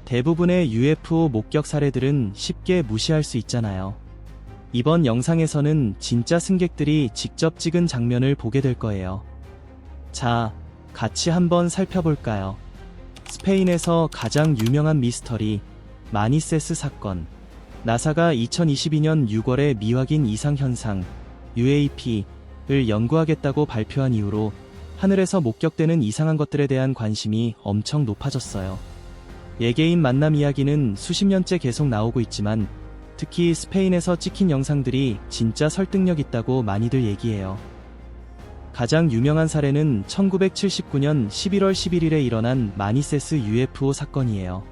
대부분의 UFO 목격 사례들은 쉽게 무시할 수 있잖아요. 이번 영상에서는 진짜 승객들이 직접 찍은 장면을 보게 될 거예요. 자, 같이 한번 살펴볼까요? 스페인에서 가장 유명한 미스터리, 마니세스 사건. 나사가 2022년 6월에 미확인 이상 현상, UAP를 연구하겠다고 발표한 이후로 하늘에서 목격되는 이상한 것들에 대한 관심이 엄청 높아졌어요. 외계인 만남 이야기는 수십 년째 계속 나오고 있지만 특히 스페인에서 찍힌 영상들이 진짜 설득력 있다고 많이들 얘기해요. 가장 유명한 사례는 1979년 11월 11일에 일어난 마니세스 UFO 사건이에요.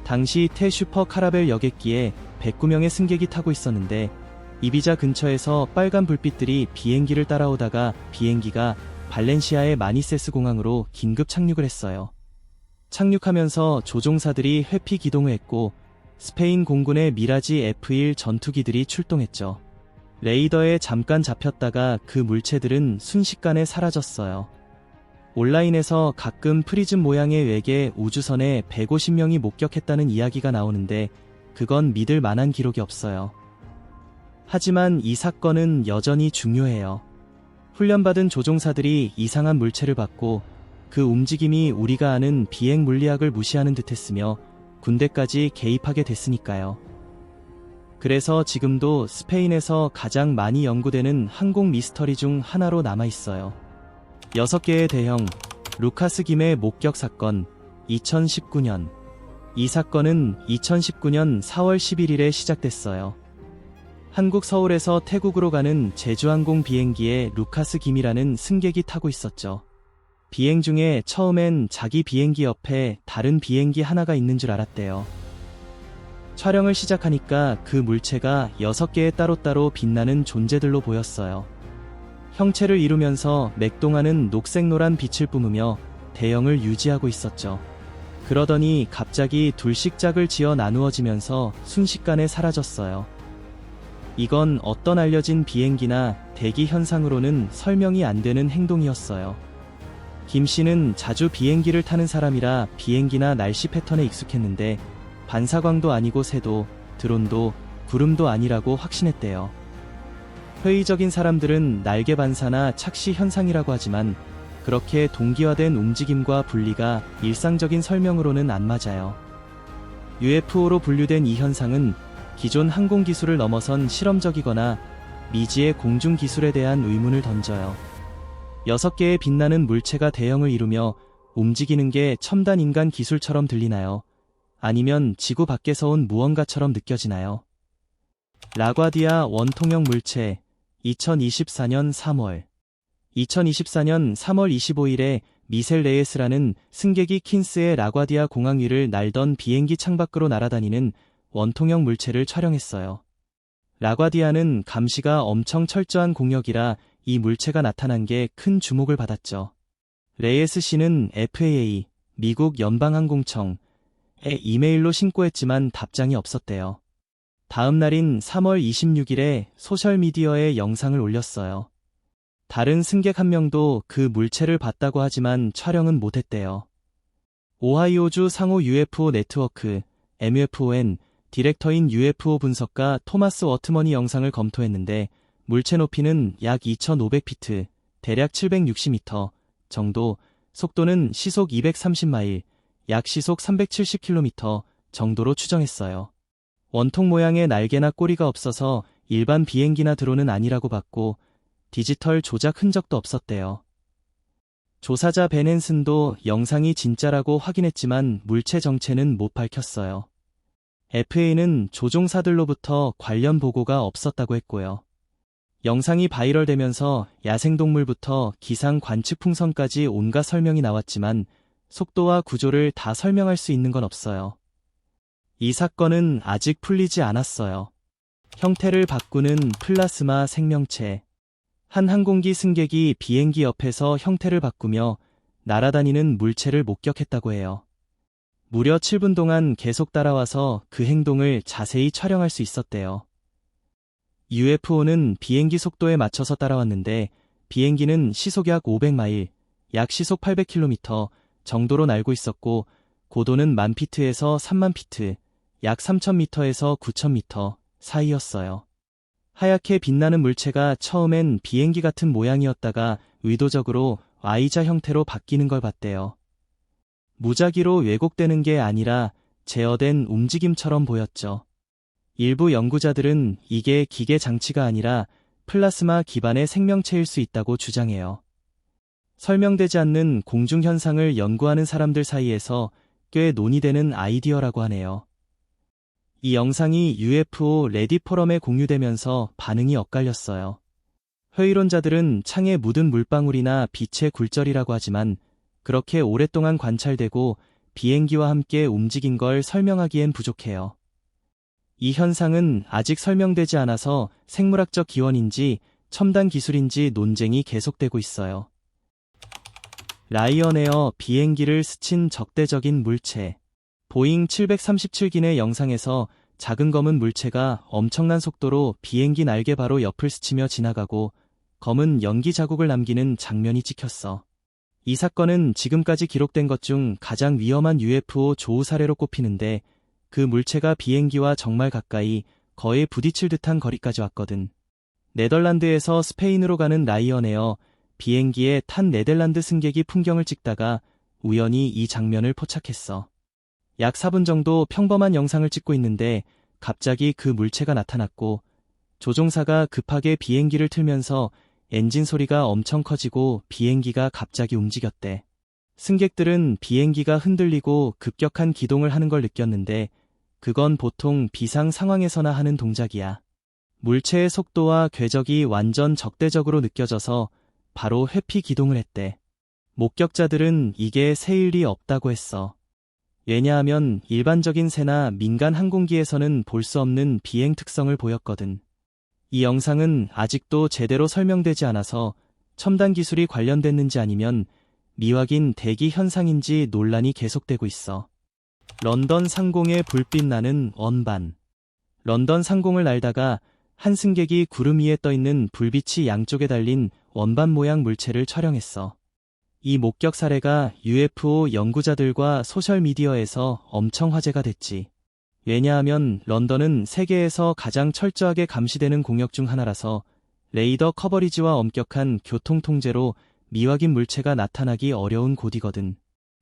당시 슈퍼 카라벨 여객기에 109명의 승객이 타고 있었는데 이비자 근처에서 빨간 불빛들이 비행기를 따라오다가 비행기가 발렌시아의 마니세스 공항으로 긴급 착륙을 했어요. 착륙하면서 조종사들이 회피 기동을 했고 스페인 공군의 미라지 F1 전투기들이 출동했죠. 레이더에 잠깐 잡혔다가 그 물체들은 순식간에 사라졌어요. 온라인에서 가끔 프리즘 모양의 외계 우주선에 150명이 목격했다는 이야기가 나오는데 그건 믿을 만한 기록이 없어요. 하지만 이 사건은 여전히 중요해요. 훈련받은 조종사들이 이상한 물체를 봤고 그 움직임이 우리가 아는 비행 물리학을 무시하는 듯했으며 군대까지 개입하게 됐으니까요. 그래서 지금도 스페인에서 가장 많이 연구되는 항공 미스터리 중 하나로 남아있어요. 6개의 대형 루카스 김의 목격 사건 2019년. 이 사건은 2019년 4월 11일에 시작됐어요. 한국 서울에서 태국으로 가는 제주항공 비행기에 루카스 김이라는 승객이 타고 있었죠. 비행 중에 처음엔 자기 비행기 옆에 다른 비행기 하나가 있는 줄 알았대요. 촬영을 시작하니까 그 물체가 6개의 따로따로 빛나는 존재들로 보였어요. 형체를 이루면서 맥동하는 녹색-노란 빛을 뿜으며 대형을 유지하고 있었죠. 그러더니 갑자기 둘씩 짝을 지어 나누어지면서 순식간에 사라졌어요. 이건 어떤 알려진 비행기나 대기 현상으로는 설명이 안 되는 행동이었어요. 김 씨는 자주 비행기를 타는 사람이라 비행기나 날씨 패턴에 익숙했는데 반사광도 아니고 새도, 드론도, 구름도 아니라고 확신했대요. 회의적인 사람들은 날개 반사나 착시 현상이라고 하지만 그렇게 동기화된 움직임과 분리가 일상적인 설명으로는 안 맞아요. UFO로 분류된 이 현상은 기존 항공 기술을 넘어선 실험적이거나 미지의 공중 기술에 대한 의문을 던져요. 6개의 빛나는 물체가 대형을 이루며 움직이는 게 첨단 인간 기술처럼 들리나요? 아니면 지구 밖에서 온 무언가처럼 느껴지나요? 라과디아 원통형 물체 2024년 3월 2024년 3월 25일에 미셀 레예스라는 승객이 킨스의 라과디아 공항 위를 날던 비행기 창밖으로 날아다니는 원통형 물체를 촬영했어요. 라과디아는 감시가 엄청 철저한 공역이라 이 물체가 나타난 게 큰 주목을 받았죠. 레예스 씨는 FAA, 미국 연방항공청에 이메일로 신고했지만 답장이 없었대요. 다음 날인 3월 26일에 소셜미디어에 영상을 올렸어요. 다른 승객 한 명도 그 물체를 봤다고 하지만 촬영은 못했대요. 오하이오주 상호 UFO 네트워크, MUFON, 디렉터인 UFO 분석가 토마스 워트먼이 영상을 검토했는데 물체 높이는 약 2,500피트, 대략 760m 정도, 속도는 시속 230마일, 약 시속 370km 정도로 추정했어요. 원통 모양의 날개나 꼬리가 없어서 일반 비행기나 드론은 아니라고 봤고 디지털 조작 흔적도 없었대요. 조사자 벤 헨슨도 영상이 진짜라고 확인했지만 물체 정체는 못 밝혔어요. FAA는 조종사들로부터 관련 보고가 없었다고 했고요. 영상이 바이럴되면서 야생동물부터 기상 관측 풍선까지 온갖 설명이 나왔지만 속도와 구조를 다 설명할 수 있는 건 없어요. 이 사건은 아직 풀리지 않았어요. 형태를 바꾸는 플라스마 생명체. 한 항공기 승객이 비행기 옆에서 형태를 바꾸며 날아다니는 물체를 목격했다고 해요. 무려 7분 동안 계속 따라와서 그 행동을 자세히 촬영할 수 있었대요. UFO는 비행기 속도에 맞춰서 따라왔는데 비행기는 시속 약 500마일, 약 시속 800km 정도로 날고 있었고 고도는 10,000피트에서 30,000피트, 약 3,000m에서 9,000m 사이였어요. 하얗게 빛나는 물체가 처음엔 비행기 같은 모양이었다가 의도적으로 Y자 형태로 바뀌는 걸 봤대요. 무작위로 왜곡되는 게 아니라 제어된 움직임처럼 보였죠. 일부 연구자들은 이게 기계 장치가 아니라 플라스마 기반의 생명체일 수 있다고 주장해요. 설명되지 않는 공중 현상을 연구하는 사람들 사이에서 꽤 논의되는 아이디어라고 하네요. 이 영상이 UFO 레디 포럼에 공유되면서 반응이 엇갈렸어요. 회의론자들은 창에 묻은 물방울이나 빛의 굴절이라고 하지만 그렇게 오랫동안 관찰되고 비행기와 함께 움직인 걸 설명하기엔 부족해요. 이 현상은 아직 설명되지 않아서 생물학적 기원인지 첨단 기술인지 논쟁이 계속되고 있어요. 라이언에어 비행기를 스친 적대적인 물체. 보잉 737기내 영상에서 작은 검은 물체가 엄청난 속도로 비행기 날개 바로 옆을 스치며 지나가고 검은 연기 자국을 남기는 장면이 찍혔어. 이 사건은 지금까지 기록된 것 중 가장 위험한 UFO 조우 사례로 꼽히는데 그 물체가 비행기와 정말 가까이 거의 부딪힐 듯한 거리까지 왔거든. 네덜란드에서 스페인으로 가는 라이언에어 비행기에 탄 네덜란드 승객이 풍경을 찍다가 우연히 이 장면을 포착했어. 약 4분 정도 평범한 영상을 찍고 있는데 갑자기 그 물체가 나타났고 조종사가 급하게 비행기를 틀면서 엔진 소리가 엄청 커지고 비행기가 갑자기 움직였대. 승객들은 비행기가 흔들리고 급격한 기동을 하는 걸 느꼈는데 그건 보통 비상 상황에서나 하는 동작이야. 물체의 속도와 궤적이 완전 적대적으로 느껴져서 바로 회피 기동을 했대. 목격자들은 이게 새 일이 없다고 했어. 왜냐하면 일반적인 새나 민간 항공기에서는 볼 수 없는 비행 특성을 보였거든. 이 영상은 아직도 제대로 설명되지 않아서 첨단 기술이 관련됐는지 아니면 미확인 대기 현상인지 논란이 계속되고 있어. 런던 상공에 불빛 나는 원반. 런던 상공을 날다가 한 승객이 구름 위에 떠있는 불빛이 양쪽에 달린 원반 모양 물체를 촬영했어. 이 목격 사례가 UFO 연구자들과 소셜미디어에서 엄청 화제가 됐지. 왜냐하면 런던은 세계에서 가장 철저하게 감시되는 공역 중 하나라서 레이더 커버리지와 엄격한 교통 통제로 미확인 물체가 나타나기 어려운 곳이거든.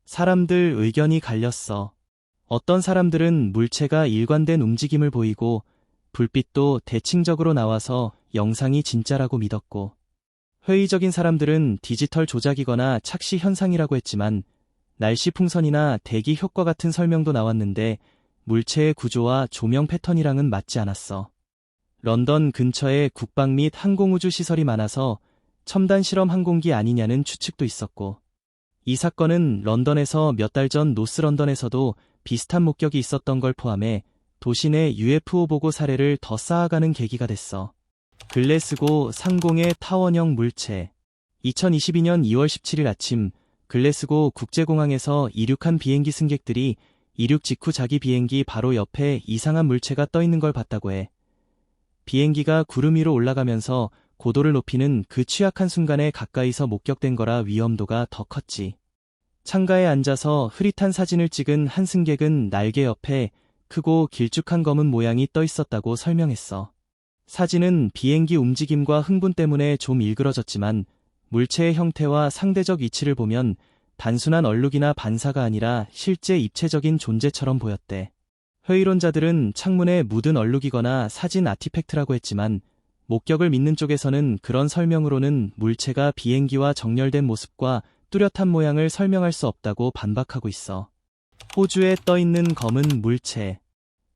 사람들 의견이 갈렸어. 어떤 사람들은 물체가 일관된 움직임을 보이고 불빛도 대칭적으로 나와서 영상이 진짜라고 믿었고, 회의적인 사람들은 디지털 조작이거나 착시 현상이라고 했지만 날씨 풍선이나 대기 효과 같은 설명도 나왔는데 물체의 구조와 조명 패턴이랑은 맞지 않았어. 런던 근처에 국방 및 항공우주 시설이 많아서 첨단 실험 항공기 아니냐는 추측도 있었고, 이 사건은 런던에서 몇 달 전 노스런던에서도 비슷한 목격이 있었던 걸 포함해 도시 내 UFO 보고 사례를 더 쌓아가는 계기가 됐어. 글래스고 상공의 타원형 물체. 2022년 2월 17일 아침 글래스고 국제공항에서 이륙한 비행기 승객들이 이륙 직후 자기 비행기 바로 옆에 이상한 물체가 떠 있는 걸 봤다고 해. 비행기가 구름 위로 올라가면서 고도를 높이는 그 취약한 순간에 가까이서 목격된 거라 위험도가 더 컸지. 창가에 앉아서 흐릿한 사진을 찍은 한 승객은 날개 옆에 크고 길쭉한 검은 모양이 떠 있었다고 설명했어. 사진은 비행기 움직임과 흥분 때문에 좀 일그러졌지만 물체의 형태와 상대적 위치를 보면 단순한 얼룩이나 반사가 아니라 실제 입체적인 존재처럼 보였대. 회의론자들은 창문에 묻은 얼룩이거나 사진 아티팩트라고 했지만 목격을 믿는 쪽에서는 그런 설명으로는 물체가 비행기와 정렬된 모습과 뚜렷한 모양을 설명할 수 없다고 반박하고 있어. 호주에 떠있는 검은 물체.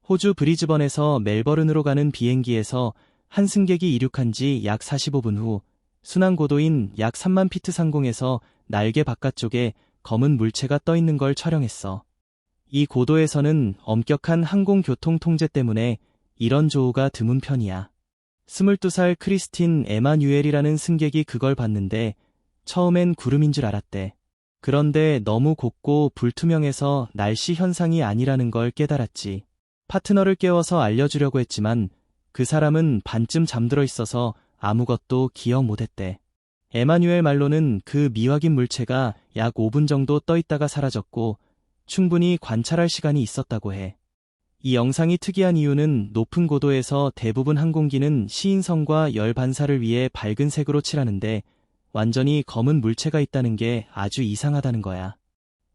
호주 브리즈번에서 멜버른으로 가는 비행기에서 한 승객이 이륙한 지 약 45분 후 순항 고도인 약 3만 피트 상공에서 날개 바깥쪽에 검은 물체가 떠있는 걸 촬영했어. 이 고도에서는 엄격한 항공교통 통제 때문에 이런 조우가 드문 편이야. 22살 크리스틴 에마뉴엘이라는 승객이 그걸 봤는데 처음엔 구름인 줄 알았대. 그런데 너무 곱고 불투명해서 날씨 현상이 아니라는 걸 깨달았지. 파트너를 깨워서 알려주려고 했지만 그 사람은 반쯤 잠들어 있어서 아무것도 기억 못했대. 에마뉴엘 말로는 그 미확인 물체가 약 5분 정도 떠 있다가 사라졌고 충분히 관찰할 시간이 있었다고 해. 이 영상이 특이한 이유는 높은 고도에서 대부분 항공기는 시인성과 열 반사를 위해 밝은 색으로 칠하는데 완전히 검은 물체가 있다는 게 아주 이상하다는 거야.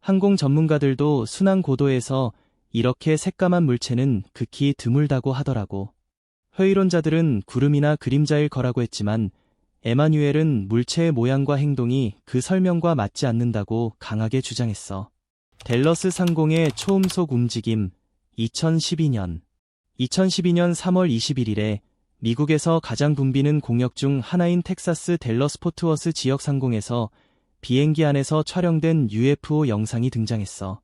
항공 전문가들도 순항 고도에서 이렇게 새까만 물체는 극히 드물다고 하더라고. 회의론자들은 구름이나 그림자일 거라고 했지만 에마뉴엘은 물체의 모양과 행동이 그 설명과 맞지 않는다고 강하게 주장했어. 댈러스 상공의 초음속 움직임 2012년 3월 21일에 미국에서 가장 붐비는 공역 중 하나인 텍사스 댈러스 포트워스 지역 상공에서 비행기 안에서 촬영된 UFO 영상이 등장했어.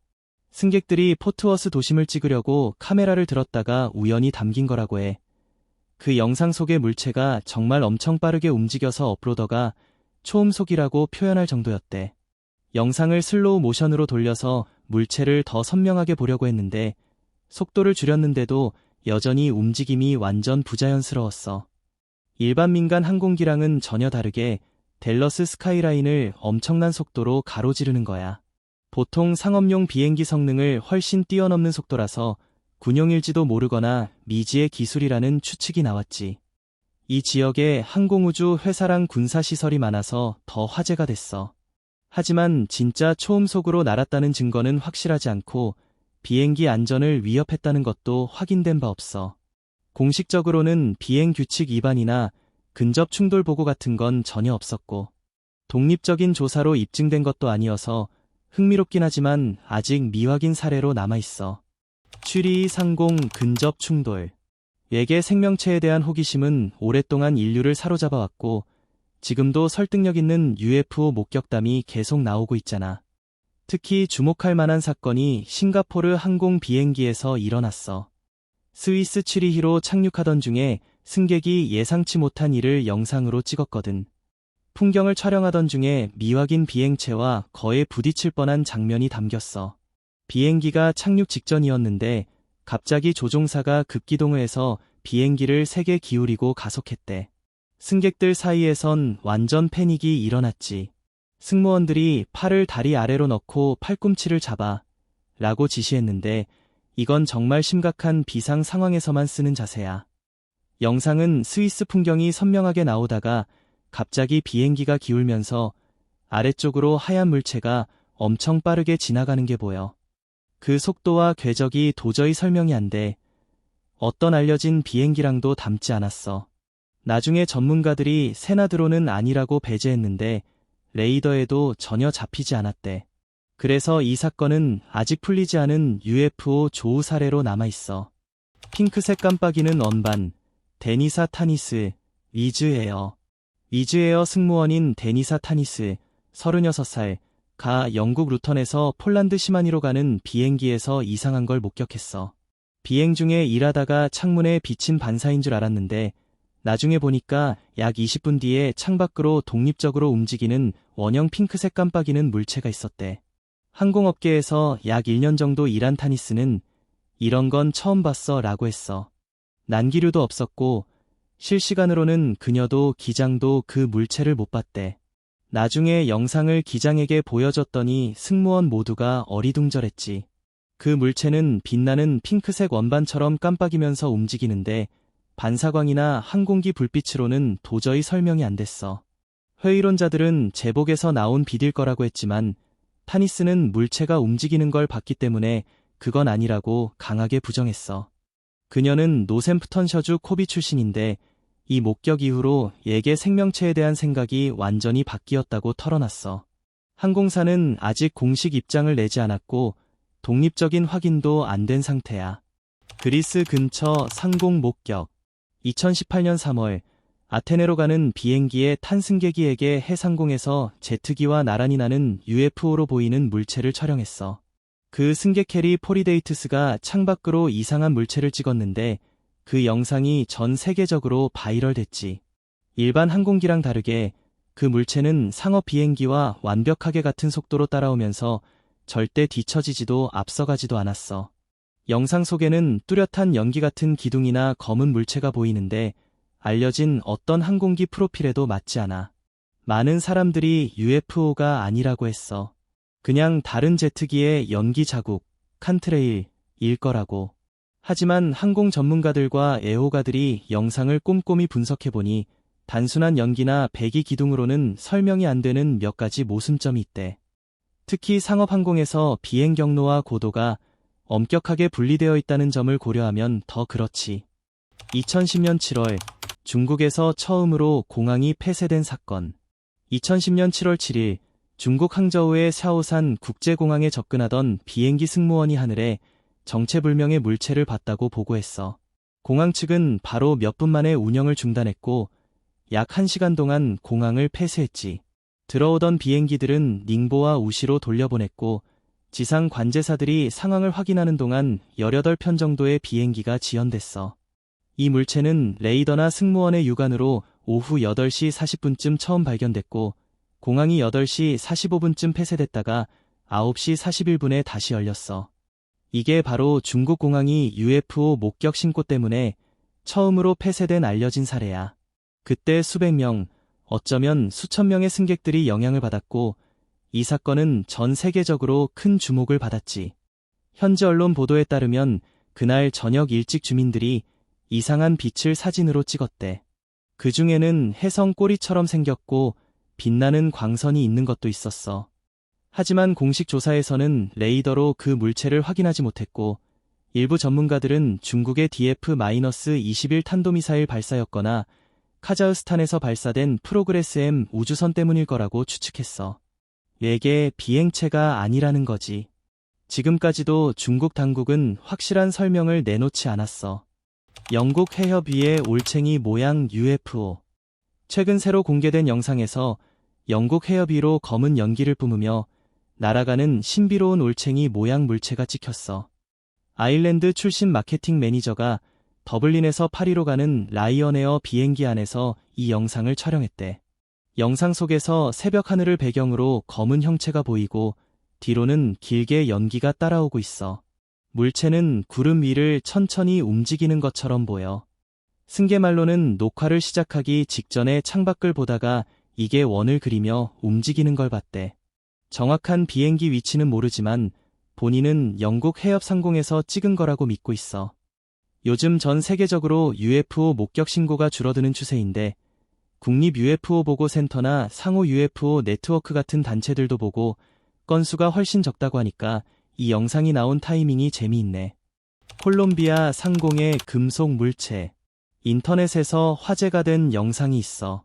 승객들이 포트워스 도심을 찍으려고 카메라를 들었다가 우연히 담긴 거라고 해. 그 영상 속의 물체가 정말 엄청 빠르게 움직여서 업로더가 초음속이라고 표현할 정도였대. 영상을 슬로우 모션으로 돌려서 물체를 더 선명하게 보려고 했는데 속도를 줄였는데도 여전히 움직임이 완전 부자연스러웠어. 일반 민간 항공기랑은 전혀 다르게 댈러스 스카이라인을 엄청난 속도로 가로지르는 거야. 보통 상업용 비행기 성능을 훨씬 뛰어넘는 속도라서 군용일지도 모르거나 미지의 기술이라는 추측이 나왔지. 이 지역에 항공우주 회사랑 군사시설이 많아서 더 화제가 됐어. 하지만 진짜 초음속으로 날았다는 증거는 확실하지 않고 비행기 안전을 위협했다는 것도 확인된 바 없어. 공식적으로는 비행 규칙 위반이나 근접 충돌 보고 같은 건 전혀 없었고 독립적인 조사로 입증된 것도 아니어서 흥미롭긴 하지만 아직 미확인 사례로 남아있어. 추리이 상공 근접 충돌. 외계 생명체에 대한 호기심은 오랫동안 인류를 사로잡아왔고 지금도 설득력 있는 UFO 목격담이 계속 나오고 있잖아. 특히 주목할 만한 사건이 싱가포르 항공 비행기에서 일어났어. 스위스 추리히로 착륙하던 중에 승객이 예상치 못한 일을 영상으로 찍었거든. 풍경을 촬영하던 중에 미확인 비행체와 거에 부딪힐 뻔한 장면이 담겼어. 비행기가 착륙 직전이었는데 갑자기 조종사가 급기동을 해서 비행기를 세게 기울이고 가속했대. 승객들 사이에선 완전 패닉이 일어났지. 승무원들이 팔을 다리 아래로 넣고 팔꿈치를 잡아 라고 지시했는데 이건 정말 심각한 비상 상황에서만 쓰는 자세야. 영상은 스위스 풍경이 선명하게 나오다가 갑자기 비행기가 기울면서 아래쪽으로 하얀 물체가 엄청 빠르게 지나가는 게 보여. 그 속도와 궤적이 도저히 설명이 안 돼. 어떤 알려진 비행기랑도 닮지 않았어. 나중에 전문가들이 세나 드론은 아니라고 배제했는데 레이더에도 전혀 잡히지 않았대. 그래서 이 사건은 아직 풀리지 않은 UFO 조우 사례로 남아있어. 핑크색 깜빡이는 언반, 데니사 타니스, 위즈에어. 위즈에어 승무원인 데니사 타니스, 36살, 가 영국 루턴에서 폴란드 시마니로 가는 비행기에서 이상한 걸 목격했어. 비행 중에 일하다가 창문에 비친 반사인 줄 알았는데 나중에 보니까 약 20분 뒤에 창밖으로 독립적으로 움직이는 원형 핑크색 깜빡이는 물체가 있었대. 항공업계에서 약 1년 정도 일한 타니스는 이런 건 처음 봤어 라고 했어. 난기류도 없었고 실시간으로는 그녀도 기장도 그 물체를 못 봤대. 나중에 영상을 기장에게 보여줬더니 승무원 모두가 어리둥절했지. 그 물체는 빛나는 핑크색 원반처럼 깜빡이면서 움직이는데 반사광이나 항공기 불빛으로는 도저히 설명이 안 됐어. 회의론자들은 제복에서 나온 빛일 거라고 했지만 타니스는 물체가 움직이는 걸 봤기 때문에 그건 아니라고 강하게 부정했어. 그녀는 노샘프턴셔주 코비 출신인데 이 목격 이후로 예계 생명체에 대한 생각이 완전히 바뀌었다고 털어놨어. 항공사는 아직 공식 입장을 내지 않았고 독립적인 확인도 안 된 상태야. 그리스 근처 상공 목격. 2018년 3월 아테네로 가는 비행기의 탄 승객이에게 해상공에서 제트기와 나란히 나는 UFO로 보이는 물체를 촬영했어. 그 승객 캐리 포리데이트스가 창밖으로 이상한 물체를 찍었는데 그 영상이 전 세계적으로 바이럴됐지. 일반 항공기랑 다르게 그 물체는 상업 비행기와 완벽하게 같은 속도로 따라오면서 절대 뒤처지지도 앞서가지도 않았어. 영상 속에는 뚜렷한 연기 같은 기둥이나 검은 물체가 보이는데 알려진 어떤 항공기 프로필에도 맞지 않아. 많은 사람들이 UFO가 아니라고 했어. 그냥 다른 제트기의 연기 자국, 칸트레일일 거라고. 하지만 항공 전문가들과 애호가들이 영상을 꼼꼼히 분석해보니 단순한 연기나 배기 기둥으로는 설명이 안 되는 몇 가지 모순점이 있대. 특히 상업항공에서 비행 경로와 고도가 엄격하게 분리되어 있다는 점을 고려하면 더 그렇지. 2010년 7월 중국에서 처음으로 공항이 폐쇄된 사건. 2010년 7월 7일 중국 항저우의 샤오산 국제공항에 접근하던 비행기 승무원이 하늘에 정체불명의 물체를 봤다고 보고했어. 공항 측은 바로 몇 분 만에 운영을 중단했고 약 1시간 동안 공항을 폐쇄했지. 들어오던 비행기들은 닝보와 우시로 돌려보냈고 지상 관제사들이 상황을 확인하는 동안 18편 정도의 비행기가 지연됐어. 이 물체는 레이더나 승무원의 육안으로 오후 8시 40분쯤 처음 발견됐고 공항이 8시 45분쯤 폐쇄됐다가 9시 41분에 다시 열렸어. 이게 바로 중국 공항이 UFO 목격 신고 때문에 처음으로 폐쇄된 알려진 사례야. 그때 수백 명, 어쩌면 수천 명의 승객들이 영향을 받았고 이 사건은 전 세계적으로 큰 주목을 받았지. 현지 언론 보도에 따르면 그날 저녁 일찍 주민들이 이상한 빛을 사진으로 찍었대. 그 중에는 혜성 꼬리처럼 생겼고 빛나는 광선이 있는 것도 있었어. 하지만 공식 조사에서는 레이더로 그 물체를 확인하지 못했고 일부 전문가들은 중국의 DF-21 탄도미사일 발사였거나 카자흐스탄에서 발사된 프로그레스 M 우주선 때문일 거라고 추측했어. 외계 비행체가 아니라는 거지. 지금까지도 중국 당국은 확실한 설명을 내놓지 않았어. 영국 해협 위의 올챙이 모양 UFO. 최근 새로 공개된 영상에서 영국 해협 위로 검은 연기를 뿜으며 날아가는 신비로운 올챙이 모양 물체가 찍혔어. 아일랜드 출신 마케팅 매니저가 더블린에서 파리로 가는 라이언에어 비행기 안에서 이 영상을 촬영했대. 영상 속에서 새벽 하늘을 배경으로 검은 형체가 보이고 뒤로는 길게 연기가 따라오고 있어. 물체는 구름 위를 천천히 움직이는 것처럼 보여. 승객말로는 녹화를 시작하기 직전에 창밖을 보다가 이게 원을 그리며 움직이는 걸 봤대. 정확한 비행기 위치는 모르지만 본인은 영국 해협 상공에서 찍은 거라고 믿고 있어. 요즘 전 세계적으로 UFO 목격 신고가 줄어드는 추세인데 국립 UFO 보고센터나 상호 UFO 네트워크 같은 단체들도 보고 건수가 훨씬 적다고 하니까 이 영상이 나온 타이밍이 재미있네. 콜롬비아 상공의 금속 물체. 인터넷에서 화제가 된 영상이 있어.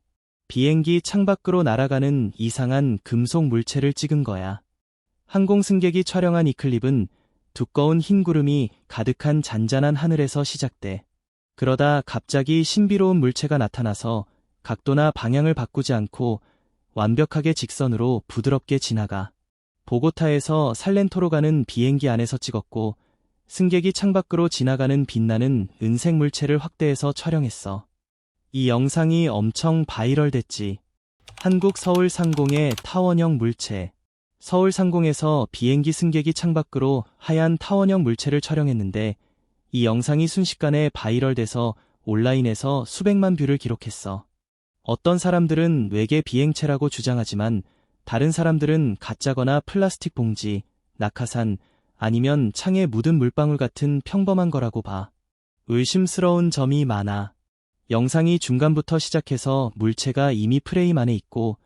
비행기 창밖으로 날아가는 이상한 금속 물체를 찍은 거야. 항공 승객이 촬영한 이 클립은 두꺼운 흰 구름이 가득한 잔잔한 하늘에서 시작돼. 그러다 갑자기 신비로운 물체가 나타나서 각도나 방향을 바꾸지 않고 완벽하게 직선으로 부드럽게 지나가. 보고타에서 살렌토로 가는 비행기 안에서 찍었고 승객이 창밖으로 지나가는 빛나는 은색 물체를 확대해서 촬영했어. 이 영상이 엄청 바이럴됐지. 한국 서울 상공의 타원형 물체. 서울 상공에서 비행기 승객이 창밖으로 하얀 타원형 물체를 촬영했는데 이 영상이 순식간에 바이럴돼서 온라인에서 수백만 뷰를 기록했어. 어떤 사람들은 외계 비행체라고 주장하지만 다른 사람들은 가짜거나 플라스틱 봉지, 낙하산, 아니면 창에 묻은 물방울 같은 평범한 거라고 봐. 의심스러운 점이 많아. 영상이 중간부터 시작해서 물체가 이미 프레임 안에 있고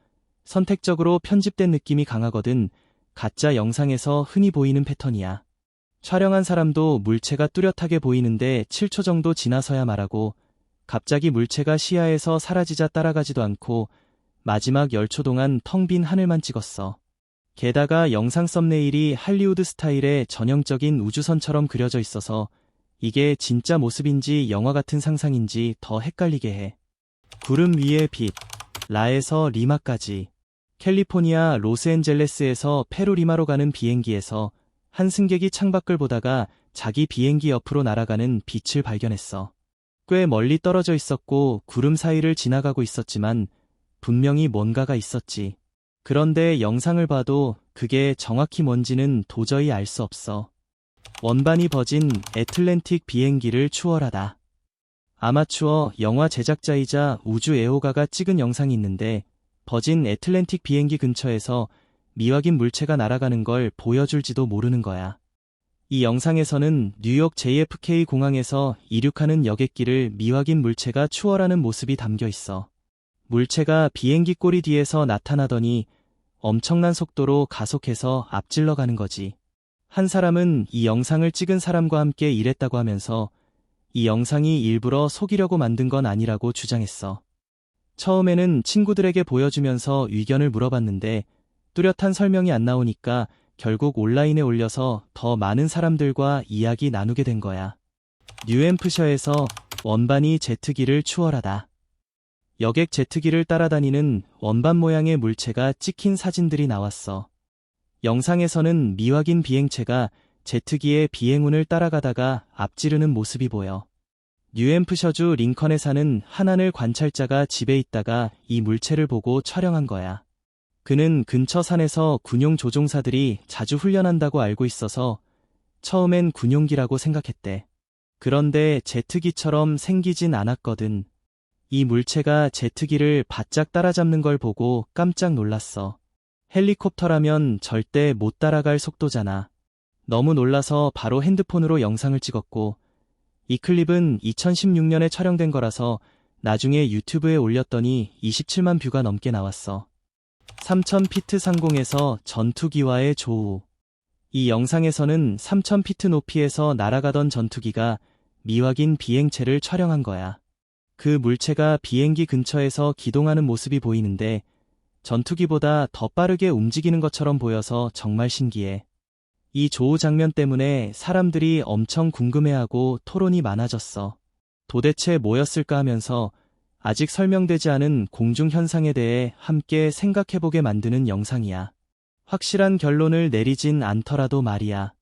선택적으로 편집된 느낌이 강하거든 가짜 영상에서 흔히 보이는 패턴이야. 촬영한 사람도 물체가 뚜렷하게 보이는데 7초 정도 지나서야 말하고 갑자기 물체가 시야에서 사라지자 따라가지도 않고 마지막 10초 동안 텅 빈 하늘만 찍었어. 게다가 영상 썸네일이 할리우드 스타일의 전형적인 우주선처럼 그려져 있어서 이게 진짜 모습인지 영화 같은 상상인지 더 헷갈리게 해. 구름 위의 빛, 라에서 리마까지. 캘리포니아 로스앤젤레스에서 페루 리마로 가는 비행기에서 한 승객이 창밖을 보다가 자기 비행기 옆으로 날아가는 빛을 발견했어. 꽤 멀리 떨어져 있었고 구름 사이를 지나가고 있었지만 분명히 뭔가가 있었지. 그런데 영상을 봐도 그게 정확히 뭔지는 도저히 알 수 없어. 원반이 버진 애틀랜틱 비행기를 추월하다. 아마추어 영화 제작자이자 우주 애호가가 찍은 영상이 있는데 버진 애틀랜틱 비행기 근처에서 미확인 물체가 날아가는 걸 보여줄지도 모르는 거야. 이 영상에서는 뉴욕 JFK 공항에서 이륙하는 여객기를 미확인 물체가 추월하는 모습이 담겨 있어. 물체가 비행기 꼬리 뒤에서 나타나더니 엄청난 속도로 가속해서 앞질러 가는 거지. 한 사람은 이 영상을 찍은 사람과 함께 일했다고 하면서 이 영상이 일부러 속이려고 만든 건 아니라고 주장했어. 처음에는 친구들에게 보여주면서 의견을 물어봤는데 뚜렷한 설명이 안 나오니까 결국 온라인에 올려서 더 많은 사람들과 이야기 나누게 된 거야. 뉴햄프셔에서 원반이 제트기를 추월하다. 여객 제트기를 따라다니는 원반 모양의 물체가 찍힌 사진들이 나왔어. 영상에서는 미확인 비행체가 제트기의 비행운을 따라가다가 앞지르는 모습이 보여. 뉴햄프셔주 링컨에 사는 한하늘 관찰자가 집에 있다가 이 물체를 보고 촬영한 거야. 그는 근처 산에서 군용 조종사들이 자주 훈련한다고 알고 있어서 처음엔 군용기라고 생각했대. 그런데 제트기처럼 생기진 않았거든. 이 물체가 제트기를 바짝 따라잡는 걸 보고 깜짝 놀랐어. 헬리콥터라면 절대 못 따라갈 속도잖아. 너무 놀라서 바로 핸드폰으로 영상을 찍었고, 이 클립은 2016년에 촬영된 거라서 나중에 유튜브에 올렸더니 27만 뷰가 넘게 나왔어. 3000피트 상공에서 전투기와의 조우. 이 영상에서는 3000피트 높이에서 날아가던 전투기가 미확인 비행체를 촬영한 거야. 그 물체가 비행기 근처에서 기동하는 모습이 보이는데 전투기보다 더 빠르게 움직이는 것처럼 보여서 정말 신기해. 이 조우 장면 때문에 사람들이 엄청 궁금해하고 토론이 많아졌어. 도대체 뭐였을까 하면서 아직 설명되지 않은 공중 현상에 대해 함께 생각해보게 만드는 영상이야. 확실한 결론을 내리진 않더라도 말이야.